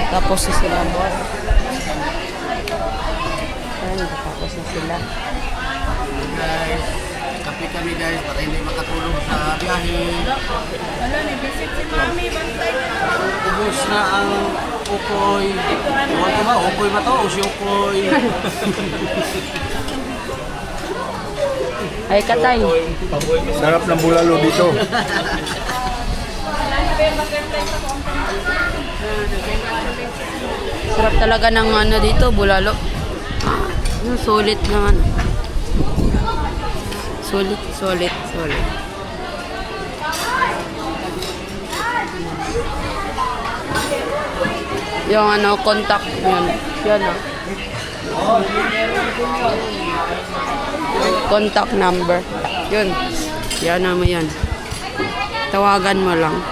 Tapos na sila boss. Ayan, tapos na sila. Guys, kape kami guys para hindi makatulog sa biyahe. Wala, ni-visit si Mami. Bantay na. Ubus na ang ukoy. Ewan ko ba, ukoy ba to o si ukoy? Ay, katay. Sarap ng bulalo dito. Sarap talaga ng ano dito, bulalo. Sulit naman. Sulit. Yung ano, contact yun. Yan o. Contact number. Yun. Yan naman yan. Tawagan mo lang.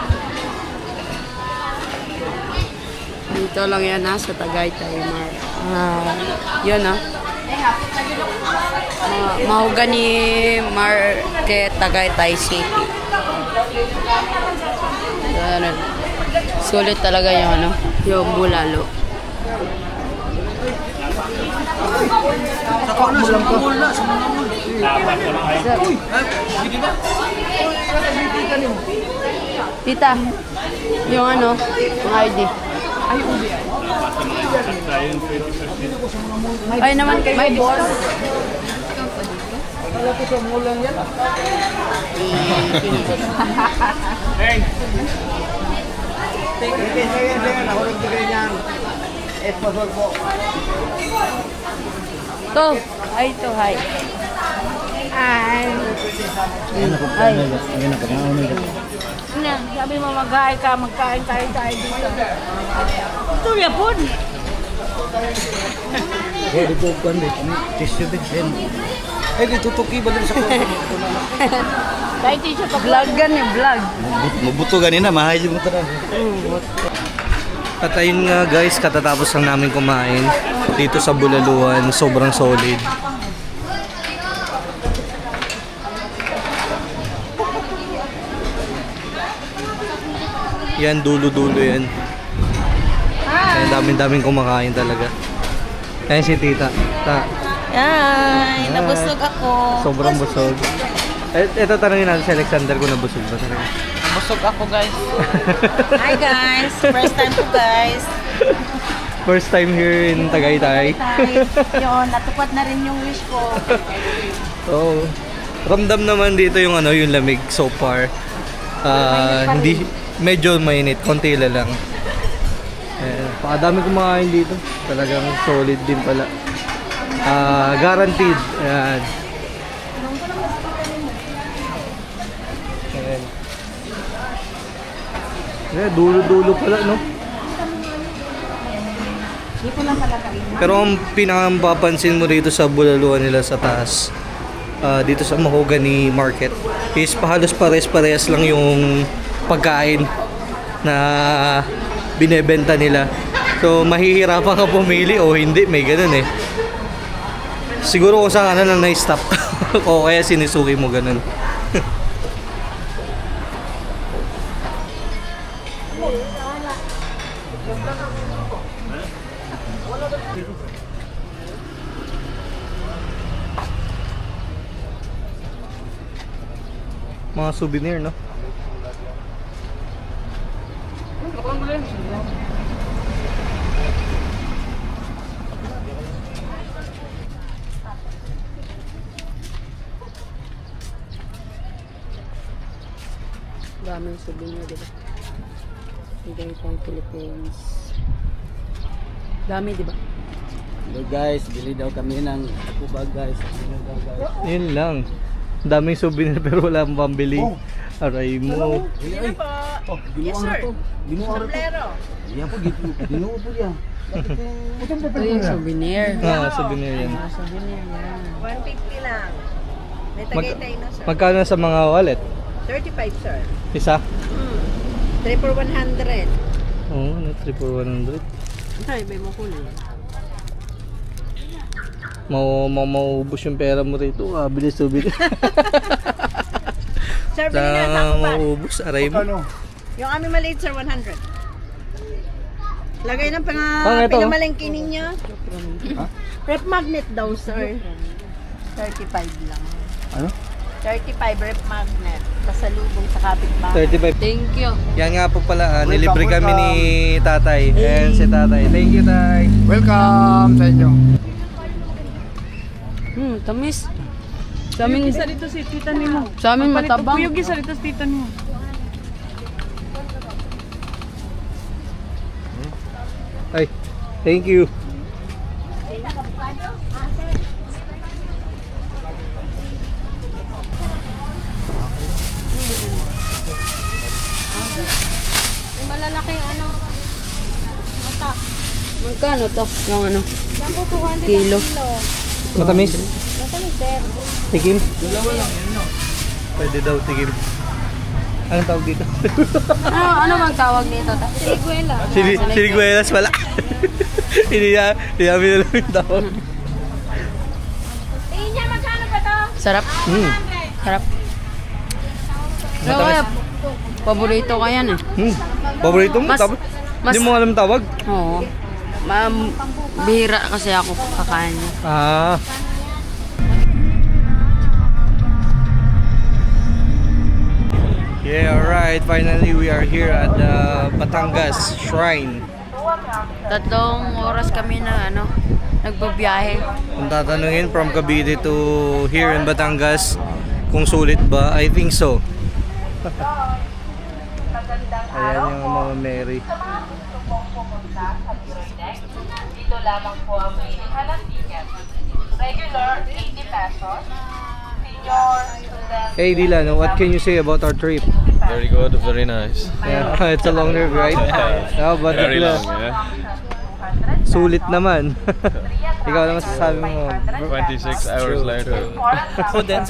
Dito lang yan ha, sa Tagaytay, Mar. Yun ha. Mahogany Market, Tagaytay City. Ano, sulit talaga yung ano, yung bulalo. Sa kono, sa mga mula, sa mga mula. Sige ba? Tita, yung ano, yung ID. Ay naman kayo. May board. To, ay to, hi. Hi. Hi. Sabi mo mag-hi ka, magkain tayo dito. Ito yapon. Dito ko tissue din. Eh, ditutuki ba din sa ko? Kahit t-shirt pa Vlog gan eh, vlog. Mabuto ganina, mahay mo tara. At ayun nga guys, katatapos lang namin kumain dito sa Bulaluan, sobrang solid. Yan, dulo-dulo yan. Ayan, daming kumakain talaga. Ayan si tita. Ay, nabusog ako. Sobrang busog. Ito tanongin natin si Alexander kung nabusog ba talaga. Busog ako, guys. Hi, guys. First time ko, guys. First time here in Tagaytay. Yun, natupad na rin yung wish ko. Oh. Ramdam naman dito yung ano, yung lamig so far. Hindi medyo mainit, konti lang. Pakadami kumakain dito. Talagang solid din pala. Guaranteed. Ayan. Ayan. Dulo-dulo pala, no? Pero ang pinakapapansin mo dito sa Bulaluan nila sa taas, dito sa Mahogany Market, is halos pares-parehas lang yung pagkain na binebenta nila. So mahihirapan ka pumili o hindi, may ganun eh. Siguro kung saan ka na lang na-stop o kaya sinisuki mo ganun. Mga souvenir, no? Daming souvenir, diba? Bigay pang Philippines. Dami, diba? Hello guys, bili daw kami ng akubag guys. Yun lang. Daming souvenir pero wala akong pambili. Aray mo. Sino po? Yes, sir. Sombrero. Yan po, ginuo po yan. Ito yung souvenir. Souvenir yan. Souvenir yan. 150 lang. May Tagaytay na, sir. Magkano sa mga wallet? 35, sir. Isa? 3 for 100. Oo, 3 for 100. Ay, may makulay. Maubos yung pera mo rito. Bilis souvenir. Sir, bili na sa ako ba? Maubos, aray mo. Yung aming maliit, sir, 100. Lagay ng Ano ito? pinamalengke ninyo. Rep magnet daw, sir. 35 lang. Ano? 35 rep magnet. Pasalubong sa kapitbahay. 35. Thank you. Yan nga po pala, nilibre kami ni tatay. Ayan si tatay. Thank you, tay. Welcome sa inyo. Tamis. Sa amin, Isa dito si tita nimo. sa amin matabang. Puyog isa dito si tita nimo. Ay, thank you. Malalaking ano. Mata. Magkano to? Yung ano? Kilo. Matamis? Matamis, sir. Tikim? Dalawa lang yun, no? Pwede daw tikim. Anong tawag dito? Ano bang tawag nito? Siliguela. Siniguelas pala. Hindi namin alam yung tawag. Tingin niya, magkano ba to? Sarap. Sarap. So, Matamis. kaya, paborito ko yan eh. Paborito mo? Mas- Hindi mo alam tawag? Oo. Bihira kasi ako kakain niya. Ah. Yeah, alright. Finally, we are here at the Batangas Shrine. 3 oras kami na nagbabiyahe. Kung tatanungin from Cavite to here in Batangas, kung sulit ba? I think so. Ayan yung Mama Mary. Dito lamang po ang bilihan ng ticket. Regular, 80 pesos. Senior, student, Hey Dylan, what can you say about our trip? Very good, very nice. Yeah, it's a long trip, right? How about Very the long, yeah. Sulit naman. Ikaw naman sasabi mo. 26 hours later. Ako din,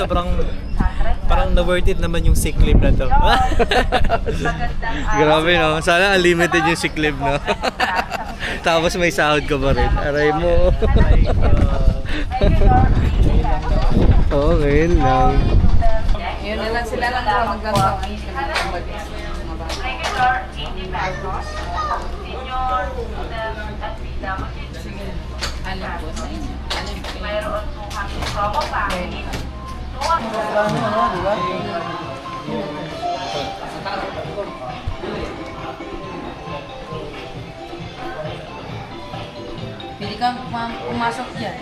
parang na-worth it naman yung sick leave na to. Grabe no, sana unlimited yung sick leave no. Tapos may sahod ka pa rin. Aray mo. Oo, ngayon lang. Yun na lang sila lang magagawa. regular, 80 pesos. Senior, student, at visa, Alam ko sa inyo. mayroon po kami promo package. Pili kang pumasok dyan.